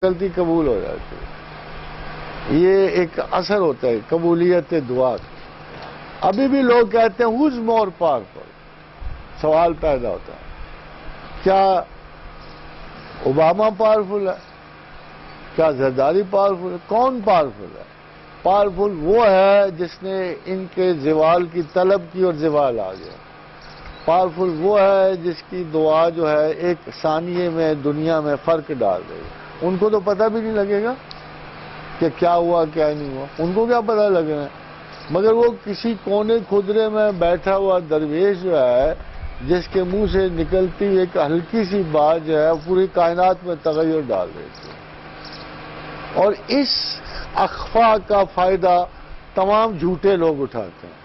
غلطی قبول ہو جاتی ہے. یہ ایک اثر ہوتا ہے قبولیت دعا. ابھی بھی لوگ کہتے ہیں ہوز مور پاورفل. سوال پیدا ہوتا ہے کیا اوباما پاورفل ہے؟ کیا زرداری پاورفل ہے؟ کون پاورفل ہے؟ پاورفل وہ ہے جس نے ان کے زوال کی طلب کی اور زوال آ گیا. پاورفل وہ ہے جس کی دعا جو ہے ایک ثانیے میں دنیا میں فرق ڈال رہی ہے. ان کو تو پتہ بھی نہیں لگے گا کہ کیا ہوا کیا نہیں ہوا. ان کو کیا پتہ لگنا ہے؟ مگر وہ کسی کونے خدرے میں بیٹھا ہوا درویش جو ہے جس کے منہ سے نکلتی ایک ہلکی سی بات جو ہے پوری کائنات میں تغیر ڈال دیتی ہے. اور اس اخفا کا فائدہ تمام جھوٹے لوگ اٹھاتے ہیں.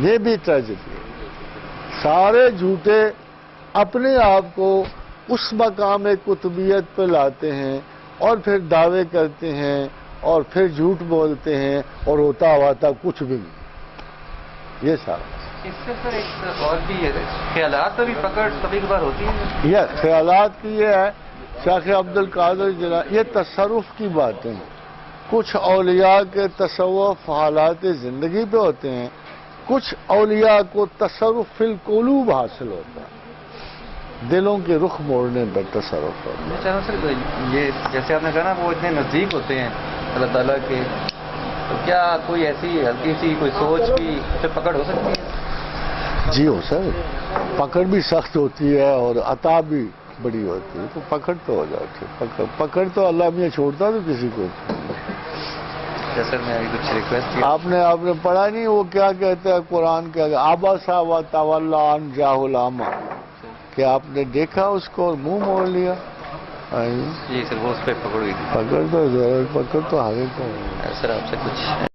یہ بھی ٹریجڈی ہے. سارے جھوٹے اپنے آپ کو اس مقام قطبیت پہ لاتے ہیں اور پھر دعوے کرتے ہیں اور پھر جھوٹ بولتے ہیں اور ہوتا ہوا تھا کچھ بھی نہیں. یہ سارا اس سے سر ایک اور بھی ہے خیالات میں بھی پکڑ کبھی کبھار ہوتی ہے. یہ خیالات کی یہ ہے شیخ عبد القادر جیلانی یہ تصرف کی باتیں ہیں. کچھ اولیاء کے تصوف حالات زندگی پہ ہوتے ہیں. کچھ اولیاء کو تصرف فی القلوب حاصل ہوتا ہے. دلوں کے رخ موڑنے پر تصرف ہوتا ہے. میں چاہوں سر یہ جیسے آپ نے کہا نا وہ اتنے نزدیک ہوتے ہیں اللہ تعالیٰ کے, تو کیا کوئی ایسی ہلکی سی کوئی سوچ کی پھر پکڑ ہو سکتی ہے؟ جی ہو سر. پکڑ بھی سخت ہوتی ہے اور عطا بھی بڑی ہوتی ہے تو پکڑ تو ہو جاتی ہے. پکڑ تو اللہ میاں چھوڑتا تو کسی کو. سر میں ابھی کچھ ریکویسٹ آپ نے پڑھا نہیں وہ کیا کہتا ہے قرآن کے عبسا و تولی ان جاہ الاعمی. کہ آپ نے دیکھا اس کو اور منہ موڑ لیا. جی سر وہ اس پہ پکڑ ہوئی تھی. پکڑ تو حقیقت سر آپ سے کچھ